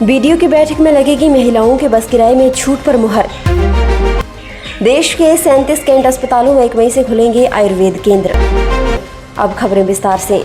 BDO की बैठक में लगेगी महिलाओं के बस किराए में छूट पर मुहर। देश के 37 कैंट अस्पतालों में 1 मई से खुलेंगे आयुर्वेद केंद्र। अब खबरें विस्तार से।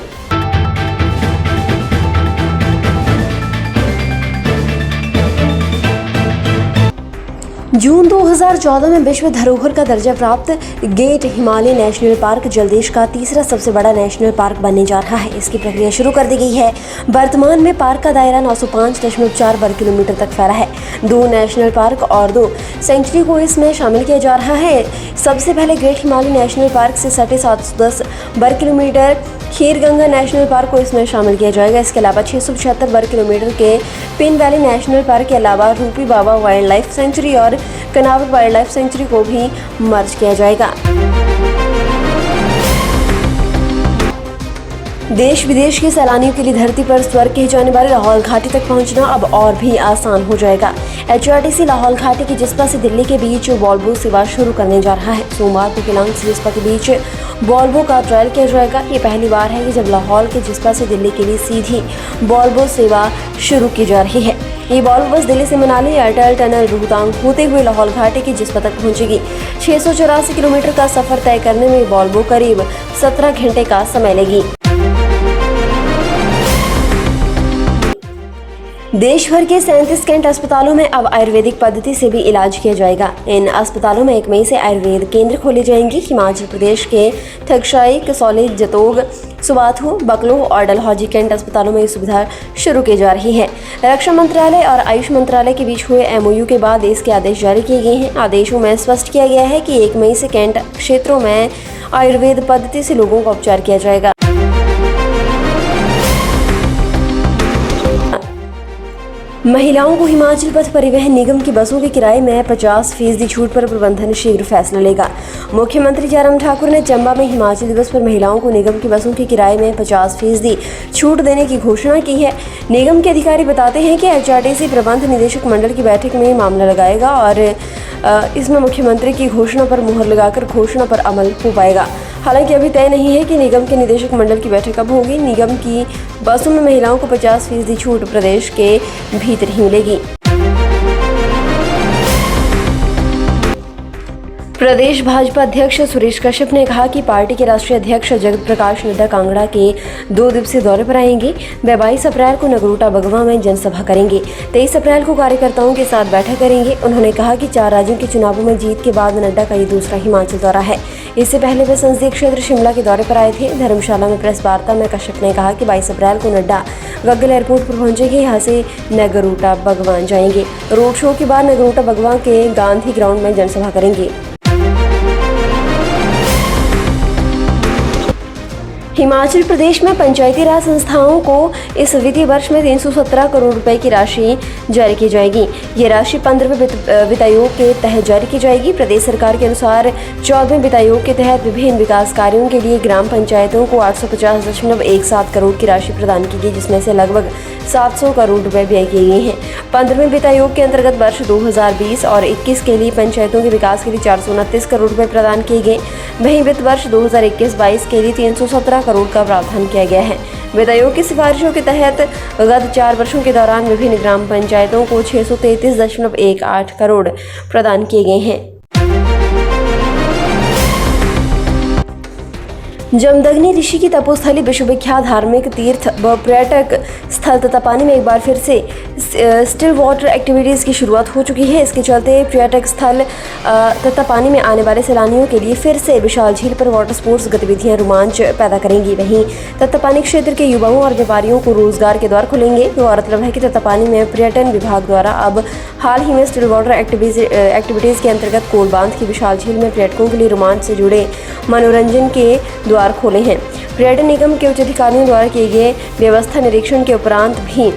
जून 2014 में विश्व धरोहर का दर्जा प्राप्त ग्रेट हिमालय नेशनल पार्क जल्द देश का तीसरा सबसे बड़ा नेशनल पार्क बनने जा रहा है। इसकी प्रक्रिया शुरू कर दी गई है। वर्तमान में पार्क का दायरा 905.4 वर्ग किलोमीटर तक फैला है। 2 नेशनल पार्क और 2 सेंचुरी को इसमें शामिल किया जा रहा है। सबसे पहले ग्रेट हिमालय नेशनल पार्क से सटे 710 वर्ग किलोमीटर खीरगंगा नेशनल पार्क को इसमें शामिल किया जाएगा। इसके अलावा 675 वर्ग किलोमीटर के पिन वैली नेशनल पार्क के अलावा रूपी बाबा वाइल्ड लाइफ सेंचुरी और कनावर वाइल्ड लाइफ सेंचुरी को भी मर्ज किया जाएगा। देश विदेश के सैलानियों के लिए धरती पर स्वर्ग कहे जाने वाले लाहौल घाटी तक पहुंचना अब और भी आसान हो जाएगा। HRTC लाहौल घाटी की जिस्पा से दिल्ली के बीच वॉल्वो सेवा शुरू करने जा रहा है। सोमवार को केलांग से जिस्पा के बीच वॉल्वो का ट्रायल किया जाएगा। ये पहली बार है कि जब लाहौल के जिस्पा से दिल्ली के लिए सीधी वॉल्वो सेवा शुरू की जा रही है। ये वॉल्वो बस दिल्ली से मनाली अटल टनल रोहतांग होते हुए लाहौल घाटी की जिस्पा तक पहुंचेगी। 684 किलोमीटर का सफर तय करने में वॉल्वो करीब 17 घंटे का समय लेगी। देश भर के 37 कैंट अस्पतालों में अब आयुर्वेदिक पद्धति से भी इलाज किया जाएगा। इन अस्पतालों में 1 मई से आयुर्वेद केंद्र खोले जाएंगे। हिमाचल प्रदेश के थगशाई, कसौली, जतोग, सुबाथू, बकलो और डलहौजी कैंट अस्पतालों में ये सुविधा शुरू की जा रही है। रक्षा मंत्रालय और आयुष मंत्रालय के बीच हुए MOU के बाद इसके आदेश जारी किए गए हैं। आदेशों में स्पष्ट किया गया है कि 1 मई से कैंट क्षेत्रों में आयुर्वेद पद्धति से लोगों का उपचार किया जाएगा। महिलाओं को हिमाचल पथ परिवहन निगम की बसों के किराए में 50% छूट पर प्रबंधन शीघ्र फैसला लेगा। मुख्यमंत्री जयराम ठाकुर ने चंबा में हिमाचल दिवस पर महिलाओं को निगम की बसों के किराए में 50% छूट देने की घोषणा की है। निगम के अधिकारी बताते हैं कि HRTC प्रबंध निदेशक मंडल की बैठक में मामला लगाएगा और इसमें मुख्यमंत्री की घोषणा पर मुहर लगाकर घोषणा पर अमल हो पाएगा। हालांकि अभी तय नहीं है कि निगम के निदेशक मंडल की बैठक कब होगी। निगम की बसों में महिलाओं को 50% छूट प्रदेश के भीतर ही मिलेगी। प्रदेश भाजपा अध्यक्ष सुरेश कश्यप ने कहा कि पार्टी के राष्ट्रीय अध्यक्ष जगत प्रकाश नड्डा कांगड़ा के 2 दिवसीय दौरे पर आएंगे। वे 22 अप्रैल को नगरोटा बगवा में जनसभा करेंगे। 23 अप्रैल को कार्यकर्ताओं के साथ बैठक करेंगे। उन्होंने कहा कि 4 राज्यों के चुनावों में जीत के बाद नड्डा का ये दूसरा हिमाचल दौरा है। इससे पहले वे संसदीय क्षेत्र शिमला के दौरे पर आए थे। धर्मशाला में प्रेस वार्ता में कश्यप ने कहा कि 22 अप्रैल को नड्डा गग्गल एयरपोर्ट पर पहुंचेंगे। यहाँ से नगरोटा बगवान जाएंगे। रोड शो के बाद नगरोटा बगवा के गांधी ग्राउंड में जनसभा करेंगे। हिमाचल प्रदेश में पंचायती राज संस्थाओं को इस वित्तीय वर्ष में 317 करोड़ रुपए की राशि जारी की जाएगी। ये राशि 15वें वित्त आयोग के तहत जारी की जाएगी। प्रदेश सरकार के अनुसार 14वें वित्त आयोग के तहत विभिन्न विकास कार्यों के लिए ग्राम पंचायतों को 850.17 करोड़ की राशि प्रदान की गई, जिसमें से लगभग 700 करोड़ रुपए व्यय किए गए हैं। 15वें वित्त आयोग के अंतर्गत वर्ष 2020 और 21 के लिए पंचायतों के विकास के लिए 429 करोड़ रुपए प्रदान किए गए। वहीं वित्त वर्ष 2021-22 के लिए 317 करोड़ का प्रावधान किया गया है। वित्त आयोग की सिफारिशों के तहत गत 4 वर्षों के दौरान विभिन्न ग्राम पंचायतों को 633.18 करोड़ प्रदान किए गए हैं। जमदग्नि ऋषि की तपोस्थली विश्वविख्यात धार्मिक तीर्थ व पर्यटक स्थल तत्तापानी में एक बार फिर से स्टिल वाटर एक्टिविटीज़ की शुरुआत हो चुकी है। इसके चलते पर्यटक स्थल तत्तापानी में आने वाले सैलानियों के लिए फिर से विशाल झील पर वाटर स्पोर्ट्स गतिविधियां रोमांच पैदा करेंगी। वहीं तत्तापानी क्षेत्र के युवाओं और व्यापारियों को रोजगार के द्वार खुलेंगे। गौरतलब है कि तत्तापानी में पर्यटन विभाग द्वारा अब हाल ही में स्टिल वाटर एक्टिविटीज़ के अंतर्गत कोल बांध की विशाल झील में पर्यटकों के लिए रोमांच से जुड़े मनोरंजन के द्वार खोले हैं। पर्यटन निगम के उच्च अधिकारियों द्वारा किए गए व्यवस्था निरीक्षण के उपरांत भी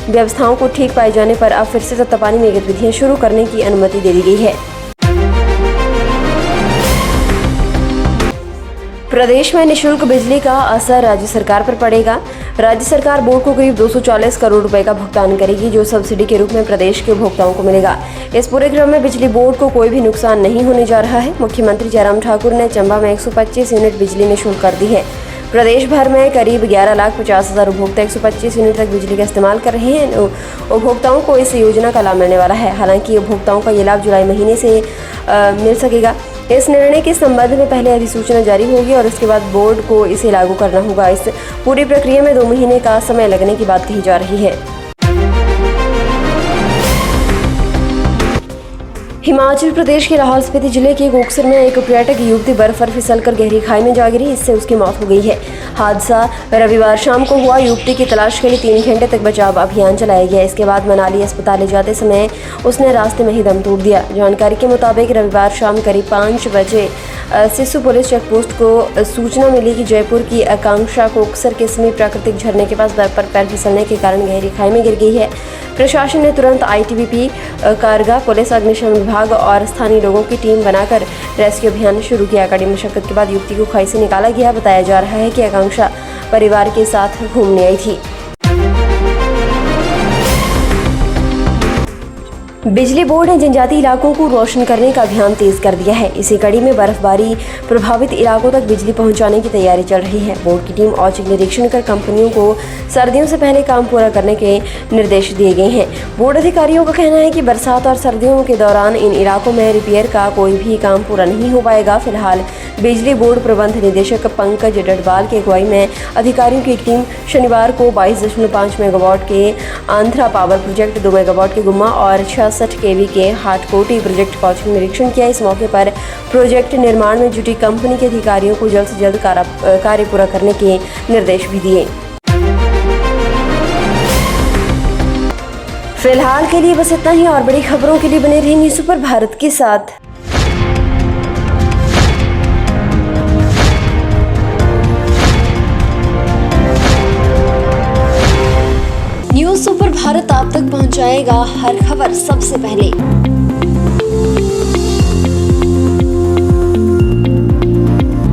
व्यवस्थाओं को ठीक पाए जाने पर अब फिर से तत्तापानी में गतिविधियां शुरू करने की अनुमति दे दी गई है। प्रदेश में निःशुल्क बिजली का असर राज्य सरकार पर पड़ेगा। राज्य सरकार बोर्ड को करीब 240 करोड़ रुपए का भुगतान करेगी, जो सब्सिडी के रूप में प्रदेश के उपभोक्ताओं को मिलेगा। इस पूरे क्रम में बिजली बोर्ड को कोई भी नुकसान नहीं होने जा रहा है। मुख्यमंत्री जयराम ठाकुर ने चंबा में 125 यूनिट बिजली निःशुल्क कर दी है। प्रदेश भर में करीब 11,50,000 उपभोक्ता 125 यूनिट तक बिजली का इस्तेमाल कर रहे हैं। उपभोक्ताओं को इस योजना का लाभ मिलने वाला है। हालांकि उपभोक्ताओं का ये लाभ जुलाई महीने से मिल सकेगा। इस निर्णय के संबंध में पहले अधिसूचना जारी होगी और उसके बाद बोर्ड को इसे लागू करना होगा। इस पूरी प्रक्रिया में 2 महीने का समय लगने की बात कही जा रही है। हिमाचल प्रदेश के लाहौल स्पीति जिले के कोकसर में एक पर्यटक युवती बर्फ पर फिसलकर गहरी खाई में जा गिरी। इससे उसकी मौत हो गई है। हादसा रविवार शाम को हुआ। युवती की तलाश के लिए 3 घंटे तक बचाव अभियान चलाया गया। इसके बाद मनाली अस्पताल ले जाते समय उसने रास्ते में ही दम तोड़ दिया। जानकारी के मुताबिक रविवार शाम करीब 5 बजे सिस्सू पुलिस चेकपोस्ट को सूचना मिली कि जयपुर की आकांक्षा कोकसर के समीप प्राकृतिक झरने के पास बर्फ पर पैर फिसलने के कारण गहरी खाई में गिर गई है। प्रशासन ने तुरंत ITBP, कारगा, पुलिस, अग्निशमन विभाग और स्थानीय लोगों की टीम बनाकर रेस्क्यू अभियान शुरू किया। कड़ी मशक्कत के बाद युवती को खाई से निकाला गया। बताया जा रहा है कि आकांक्षा परिवार के साथ घूमने आई थी। बिजली बोर्ड ने जनजातीय इलाकों को रोशन करने का अभियान तेज कर दिया है। इसी कड़ी में बर्फबारी प्रभावित इलाकों तक बिजली पहुंचाने की तैयारी चल रही है। बोर्ड की टीम औचक निरीक्षण कर कंपनियों को सर्दियों से पहले काम पूरा करने के निर्देश दिए गए हैं। बोर्ड अधिकारियों का कहना है कि बरसात और सर्दियों के दौरान इन इलाकों में रिपेयर का कोई भी काम पूरा नहीं हो पाएगा। फिलहाल बिजली बोर्ड प्रबंध निदेशक पंकज डडवाल की अगुवाई में अधिकारियों की एक टीम शनिवार को 22.5 मेगावाट के आंध्रा पावर प्रोजेक्ट, 2 मेगावाट के गुम्मा और 66 kV के हाटकोटी प्रोजेक्ट का औचक निरीक्षण किया। इस मौके पर प्रोजेक्ट निर्माण में जुटी कंपनी के अधिकारियों को जल्द से जल्द कार्य पूरा करने के निर्देश भी दिए। फिलहाल के लिए बस इतना ही। और बड़ी खबरों के लिए बने रहिए न्यूज़ सुपर भारत के साथ। न्यूज़ सुपर भारत आप तक पहुंचाएगा हर खबर सबसे पहले।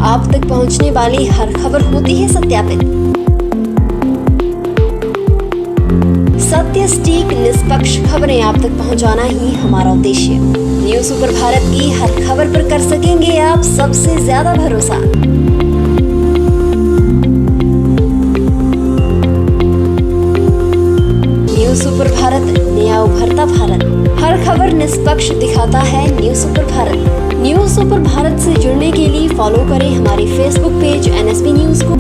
आप तक पहुंचने वाली हर खबर होती है सत्यापित। सत्य, सटीक, निष्पक्ष खबरें आप तक पहुंचाना ही हमारा उद्देश्य। न्यूज़ सुपर भारत की हर खबर पर कर सकेंगे आप सबसे ज्यादा भरोसा। न्यूज़ सुपर भारत, नया उभरता भारत। हर खबर निष्पक्ष दिखाता है news super Bharat. News super Bharat से जुड़ने के लिए फॉलो करें हमारे फेसबुक पेज NSP न्यूज़ को।